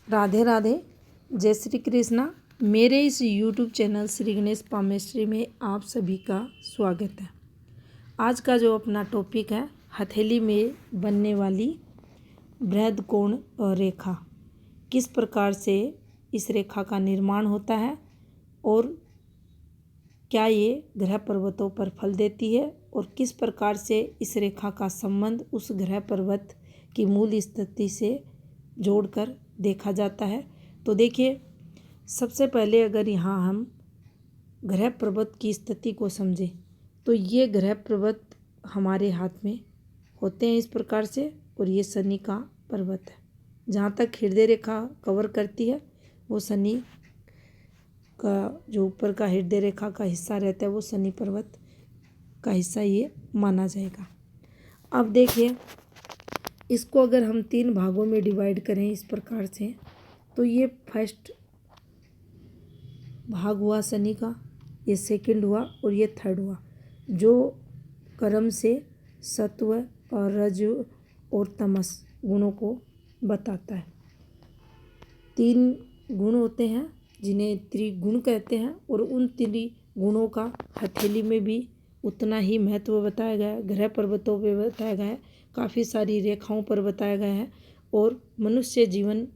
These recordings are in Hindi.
राधे राधे। जय श्री कृष्णा। मेरे इस YouTube चैनल श्री गणेश पामेश्वरी में आप सभी का स्वागत है। आज का जो अपना टॉपिक है, हथेली में बनने वाली बृहद कोण रेखा, किस प्रकार से इस रेखा का निर्माण होता है और क्या ये ग्रह पर्वतों पर फल देती है और किस प्रकार से इस रेखा का संबंध उस ग्रह पर्वत की मूल स्थिति से जोड़कर देखा जाता है। तो देखिए, सबसे पहले अगर यहाँ हम ग्रह पर्वत की स्थिति को समझें तो ये ग्रह पर्वत हमारे हाथ में होते हैं इस प्रकार से, और ये शनि का पर्वत है। जहाँ तक हृदय रेखा कवर करती है वो शनि का जो ऊपर का हृदय रेखा का हिस्सा रहता है वो शनि पर्वत का हिस्सा ये माना जाएगा। अब देखिए, इसको अगर हम 3 भागों में डिवाइड करें इस प्रकार से, तो ये फर्स्ट भाग हुआ शनि का, ये सेकंड हुआ और ये थर्ड हुआ, जो कर्म से सत्व और रज और तमस गुणों को बताता है। 3 गुण होते हैं जिन्हें त्रिगुण कहते हैं, और उन त्रिगुणों का हथेली में भी उतना ही महत्व बताया गया है, ग्रह पर्वतों पे बताया गया है, काफ़ी सारी रेखाओं पर बताया गया है, और मनुष्य जीवन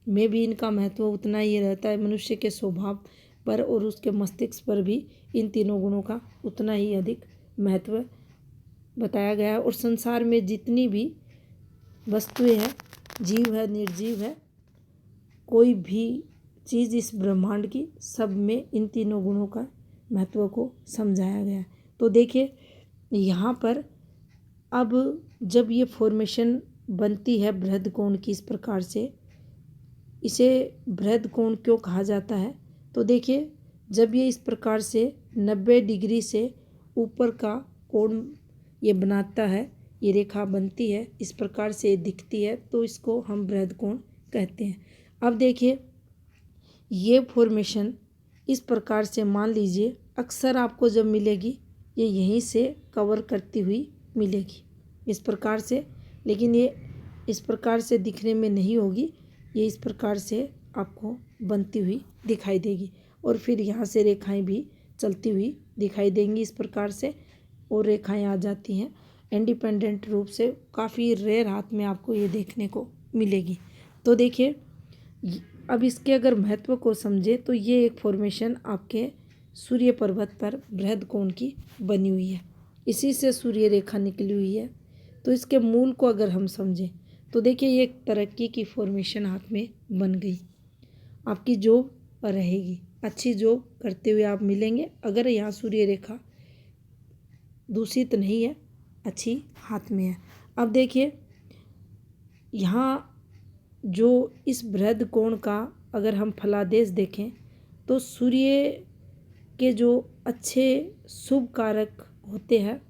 में भी इनका महत्व उतना ही रहता है। मनुष्य के स्वभाव पर और उसके मस्तिष्क पर भी इन तीनों गुणों का उतना ही अधिक महत्व बताया गया है। और संसार में जितनी भी वस्तुएं हैं, जीव है, निर्जीव है, कोई भी चीज़ इस ब्रह्मांड की, सब में इन तीनों गुणों का महत्व को समझाया गया है। तो देखिए, यहाँ पर अब जब ये फॉर्मेशन बनती है बृहद कोण की इस प्रकार से, इसे बृहद कोण क्यों कहा जाता है? तो देखिए, जब ये इस प्रकार से 90 डिग्री से ऊपर का कोण ये बनाता है, ये रेखा बनती है, इस प्रकार से दिखती है, तो इसको हम बृहद कोण कहते हैं। अब देखिए, ये फॉर्मेशन इस प्रकार से मान लीजिए अक्सर आपको जब मिलेगी ये यहीं से कवर करती हुई मिलेगी इस प्रकार से, लेकिन ये इस प्रकार से दिखने में नहीं होगी, ये इस प्रकार से आपको बनती हुई दिखाई देगी, और फिर यहाँ से रेखाएं भी चलती हुई दिखाई देंगी इस प्रकार से, और रेखाएं आ जाती हैं इंडिपेंडेंट रूप से। काफ़ी रेयर हाथ में आपको ये देखने को मिलेगी। तो देखिए, अब इसके अगर महत्व को समझे तो ये एक फॉर्मेशन आपके सूर्य पर्वत पर बृहद कोण की बनी हुई है, इसी से सूर्य रेखा निकली हुई है। तो इसके मूल को अगर हम समझें तो देखिए, ये एक तरक्की की फॉर्मेशन हाथ में बन गई। आपकी जॉब रहेगी, अच्छी जॉब करते हुए आप मिलेंगे अगर यहाँ सूर्य रेखा दूषित नहीं है, अच्छी हाथ में है। अब देखिए, यहाँ जो इस बृहद कोण का अगर हम फलादेश देखें तो सूर्य के जो अच्छे शुभ कारक होते हैं,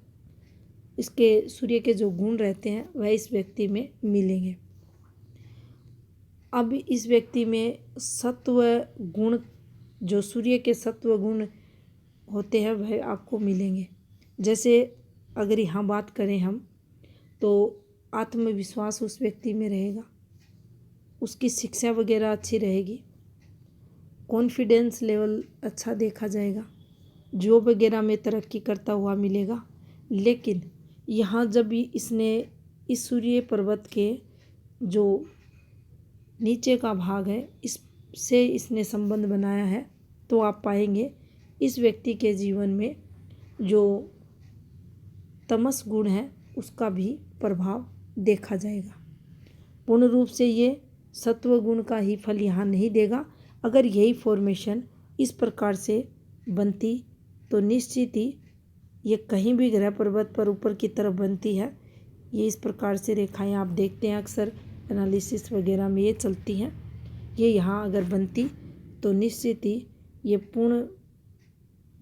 इसके सूर्य के जो गुण रहते हैं वह इस व्यक्ति में मिलेंगे। अब इस व्यक्ति में सत्व गुण, जो सूर्य के सत्व गुण होते हैं वह आपको मिलेंगे। जैसे अगर यहाँ बात करें हम, तो आत्मविश्वास उस व्यक्ति में रहेगा, उसकी शिक्षा वगैरह अच्छी रहेगी, कॉन्फिडेंस लेवल अच्छा देखा जाएगा, जॉब वगैरह में तरक्की करता हुआ मिलेगा। लेकिन यहाँ जब भी इसने इस सूर्य पर्वत के जो नीचे का भाग है इससे इसने संबंध बनाया है, तो आप पाएंगे इस व्यक्ति के जीवन में जो तमस गुण है उसका भी प्रभाव देखा जाएगा। पूर्ण रूप से ये सत्व गुण का ही फल यहाँ नहीं देगा। अगर यही फॉर्मेशन इस प्रकार से बनती तो निश्चित ही ये कहीं भी ग्रह पर्वत पर ऊपर की तरफ बनती है, ये इस प्रकार से रेखाएं आप देखते हैं अक्सर एनालिसिस वगैरह में ये चलती हैं, ये यहाँ अगर बनती तो निश्चित ही ये पूर्ण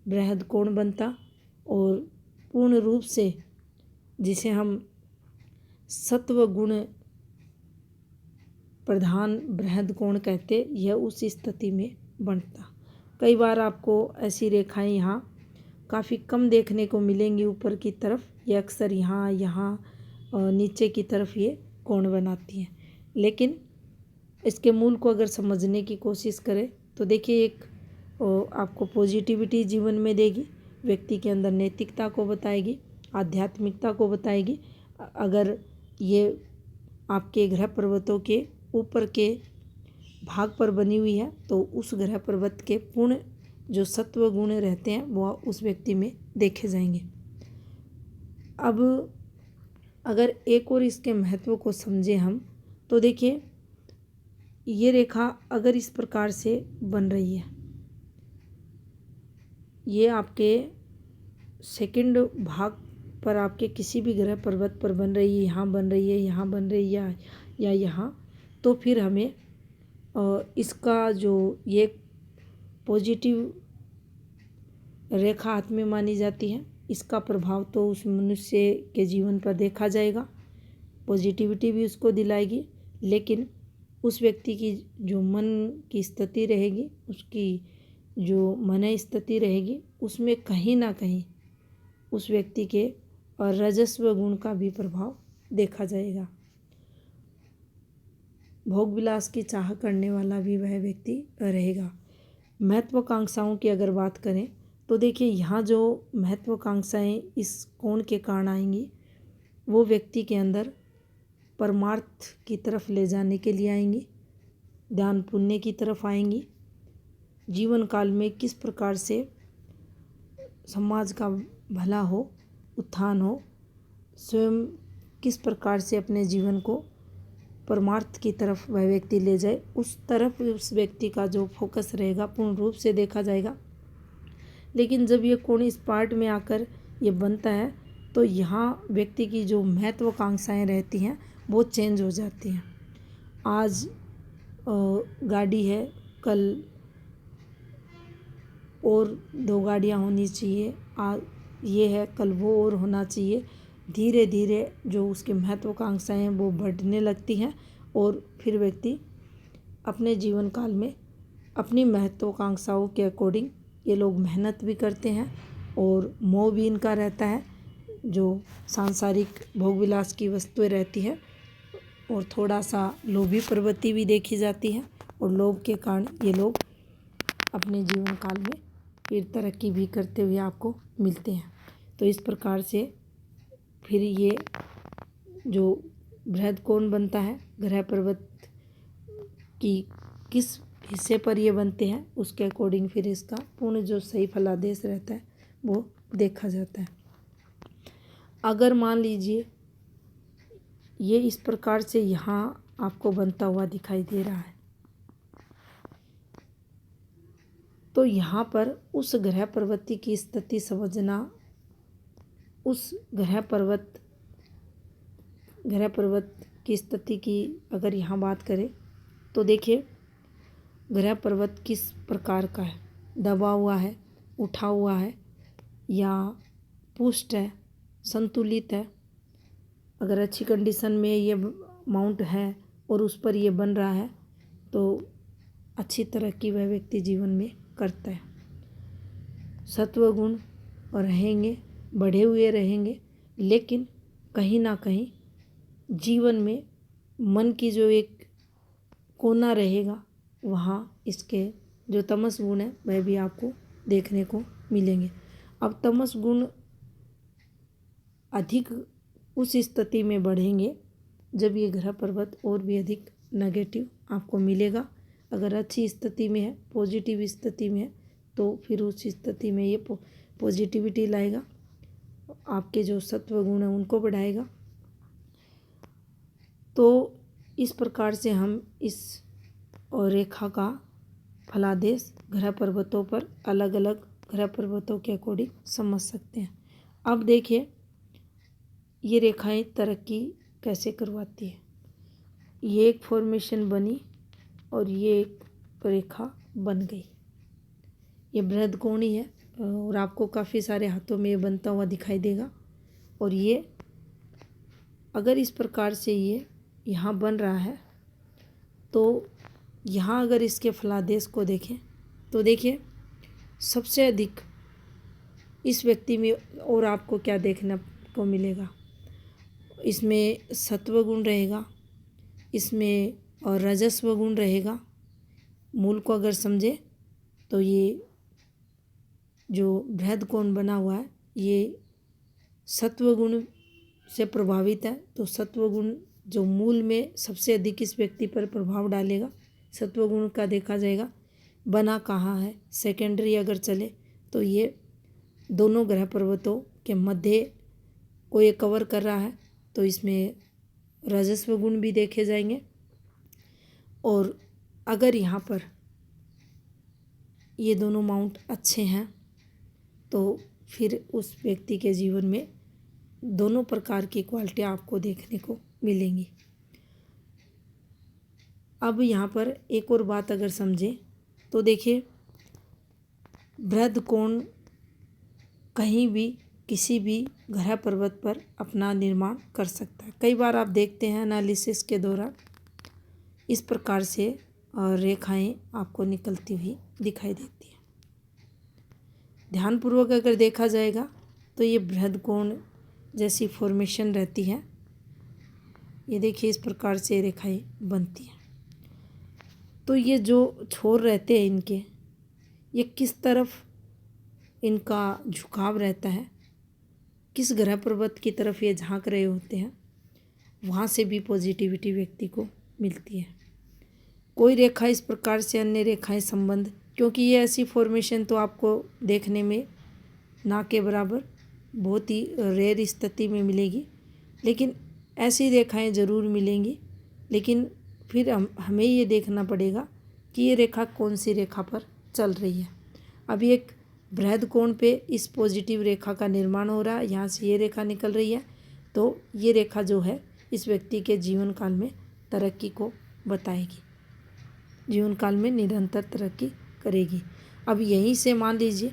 बृहद कोण बनता, और पूर्ण रूप से जिसे हम सत्व गुण प्रधान बृहद कोण कहते, यह उस स्थिति में बनता। कई बार आपको ऐसी रेखाएं यहाँ काफ़ी कम देखने को मिलेंगी ऊपर की तरफ, ये अक्सर यहाँ नीचे की तरफ ये कोण बनाती हैं। लेकिन इसके मूल को अगर समझने की कोशिश करें तो देखिए, एक आपको पॉजिटिविटी जीवन में देगी, व्यक्ति के अंदर नैतिकता को बताएगी, आध्यात्मिकता को बताएगी। अगर ये आपके ग्रह पर्वतों के ऊपर के भाग पर बनी हुई है तो उस ग्रह पर्वत के पूर्ण जो सत्व गुण रहते हैं वो उस व्यक्ति में देखे जाएंगे। अब अगर एक और इसके महत्व को समझें हम तो देखिए, ये रेखा अगर इस प्रकार से बन रही है, ये आपके सेकंड भाग पर आपके किसी भी ग्रह पर्वत पर बन रही है, यहाँ बन रही है, यहाँ बन रही है या यहाँ, तो फिर हमें इसका जो ये पॉजिटिव रेखा हाथ में मानी जाती है, इसका प्रभाव तो उस मनुष्य के जीवन पर देखा जाएगा, पॉजिटिविटी भी उसको दिलाएगी। लेकिन उस व्यक्ति की जो मन की स्थिति रहेगी, उसकी जो मन स्थिति रहेगी, उसमें कहीं ना कहीं उस व्यक्ति के और रजस्व गुण का भी प्रभाव देखा जाएगा। भोग विलास की चाह करने वाला भी वह व्यक्ति रहेगा। महत्वाकांक्षाओं की अगर बात करें तो देखिए, यहाँ जो महत्वाकांक्षाएं इस कोण के कारण आएंगी वो व्यक्ति के अंदर परमार्थ की तरफ ले जाने के लिए आएंगी, दान पुण्य की तरफ आएंगी। जीवन काल में किस प्रकार से समाज का भला हो, उत्थान हो, स्वयं किस प्रकार से अपने जीवन को परमार्थ की तरफ वह व्यक्ति ले जाए, उस तरफ उस व्यक्ति का जो फोकस रहेगा पूर्ण रूप से देखा जाएगा। लेकिन जब ये कोण इस पार्ट में आकर ये बनता है तो यहाँ व्यक्ति की जो महत्वाकांक्षाएं रहती हैं वो चेंज हो जाती हैं। आज गाड़ी है, कल और 2 गाड़ियाँ होनी चाहिए, ये है कल वो और होना चाहिए। धीरे धीरे जो उसकी महत्वाकांक्षाएं हैं वो बढ़ने लगती हैं और फिर व्यक्ति अपने जीवन काल में अपनी महत्वाकांक्षाओं के अकॉर्डिंग ये लोग मेहनत भी करते हैं और मोह भी इनका रहता है। जो सांसारिक भोग विलास की वस्तुएं रहती है और थोड़ा सा लोभी प्रवृत्ति भी देखी जाती है और लोभ के कारण ये लोग अपने जीवन काल में फिर तरक्की भी करते हुए आपको मिलते हैं। तो इस प्रकार से फिर ये जो बृहद कोण बनता है, ग्रह पर्वत की किस हिस्से पर ये बनते हैं उसके अकॉर्डिंग फिर इसका पूर्ण जो सही फलादेश रहता है वो देखा जाता है। अगर मान लीजिए ये इस प्रकार से यहाँ आपको बनता हुआ दिखाई दे रहा है तो यहाँ पर उस ग्रह पर्वती की स्थिति समझना, उस ग्रह पर्वत की स्थिति की अगर यहाँ बात करें तो देखिए, ग्रह पर्वत किस प्रकार का है, दबा हुआ है, उठा हुआ है या पुष्ट है, संतुलित है। अगर अच्छी कंडीशन में ये माउंट है और उस पर ये बन रहा है तो अच्छी तरक्की वह व्यक्ति जीवन में करता है। सत्व गुण रहेंगे, बढ़े हुए रहेंगे, लेकिन कहीं ना कहीं जीवन में मन की जो एक कोना रहेगा वहाँ इसके जो तमस गुण है वह भी आपको देखने को मिलेंगे। अब तमस गुण अधिक उस स्थिति में बढ़ेंगे जब ये ग्रह पर्वत और भी अधिक नेगेटिव आपको मिलेगा। अगर अच्छी स्थिति में है, पॉजिटिव स्थिति में है तो फिर उस स्थिति में ये पॉजिटिविटी लाएगा, आपके जो सत्व गुण हैं उनको बढ़ाएगा। तो इस प्रकार से हम इस और रेखा का फलादेश ग्रह पर्वतों पर अलग अलग ग्रह पर्वतों के अकॉर्डिंग समझ सकते हैं। अब देखिए, ये रेखाएं तरक्की कैसे करवाती है। ये एक फॉर्मेशन बनी और ये एक रेखा बन गई। ये बृहद कोणी है और आपको काफ़ी सारे हाथों में ये बनता हुआ दिखाई देगा। और ये अगर इस प्रकार से ये यहाँ बन रहा है तो यहाँ अगर इसके फलादेश को देखें तो देखिए, सबसे अधिक इस व्यक्ति में और आपको क्या देखने को मिलेगा, इसमें सत्व गुण रहेगा, इसमें और रजस्व गुण रहेगा। मूल को अगर समझे तो ये जो बृहद कोण बना हुआ है ये सत्व गुण से प्रभावित है। तो सत्व गुण जो मूल में सबसे अधिक इस व्यक्ति पर प्रभाव डालेगा, सत्व गुण का देखा जाएगा। बना कहाँ है, सेकेंडरी अगर चले तो ये दोनों ग्रह पर्वतों के मध्य को ये कवर कर रहा है, तो इसमें राजस्व गुण भी देखे जाएंगे। और अगर यहाँ पर ये दोनों माउंट अच्छे हैं तो फिर उस व्यक्ति के जीवन में दोनों प्रकार की क्वालिटियाँ आपको देखने को मिलेंगी। अब यहाँ पर एक और बात अगर समझें तो देखिए, बृहद कोण कहीं भी किसी भी ग्रह पर्वत पर अपना निर्माण कर सकता है। कई बार आप देखते हैं एनालिसिस के दौरान इस प्रकार से रेखाएं आपको निकलती हुई दिखाई देती हैं। ध्यानपूर्वक अगर देखा जाएगा तो ये बृहद कोण जैसी फॉर्मेशन रहती है। ये देखिए इस प्रकार से रेखाएं बनती हैं। तो ये जो छोर रहते हैं इनके, ये किस तरफ इनका झुकाव रहता है, किस ग्रह पर्वत की तरफ ये झांक रहे होते हैं, वहाँ से भी पॉजिटिविटी व्यक्ति को मिलती है। कोई रेखा इस प्रकार से अन्य रेखाएं संबंध, क्योंकि ये ऐसी फॉर्मेशन तो आपको देखने में ना के बराबर बहुत ही रेयर स्थिति में मिलेगी, लेकिन ऐसी रेखाएं ज़रूर मिलेंगी। लेकिन फिर हमें ये देखना पड़ेगा कि ये रेखा कौन सी रेखा पर चल रही है। अभी एक बृहद कोण पे इस पॉजिटिव रेखा का निर्माण हो रहा है, यहाँ से ये रेखा निकल रही है, तो ये रेखा जो है इस व्यक्ति के जीवन काल में तरक्की को बताएगी, जीवन काल में निरंतर तरक्की करेगी। अब यहीं से मान लीजिए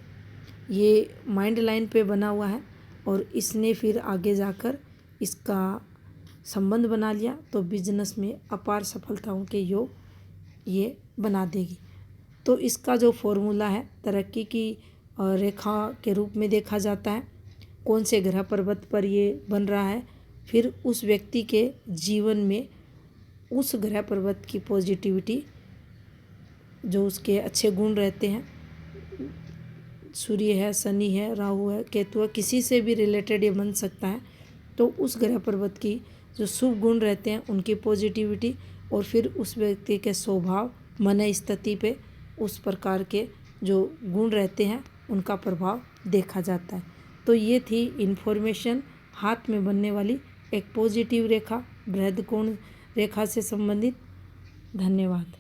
ये माइंड लाइन पे बना हुआ है और इसने फिर आगे जाकर इसका संबंध बना लिया तो बिजनेस में अपार सफलताओं के योग ये बना देगी। तो इसका जो फॉर्मूला है तरक्की की रेखा के रूप में देखा जाता है। कौन से ग्रह पर्वत पर ये बन रहा है, फिर उस व्यक्ति के जीवन में उस ग्रह पर्वत की पॉजिटिविटी, जो उसके अच्छे गुण रहते हैं, सूर्य है, शनि है, राहु है, केतु है, किसी से भी रिलेटेड ये बन सकता है। तो उस ग्रह पर्वत की जो शुभ गुण रहते हैं उनकी पॉजिटिविटी और फिर उस व्यक्ति के स्वभाव, मन स्थिति पे उस प्रकार के जो गुण रहते हैं उनका प्रभाव देखा जाता है। तो ये थी इन्फॉर्मेशन हाथ में बनने वाली एक पॉजिटिव रेखा, बृहद कोण रेखा से संबंधित। धन्यवाद।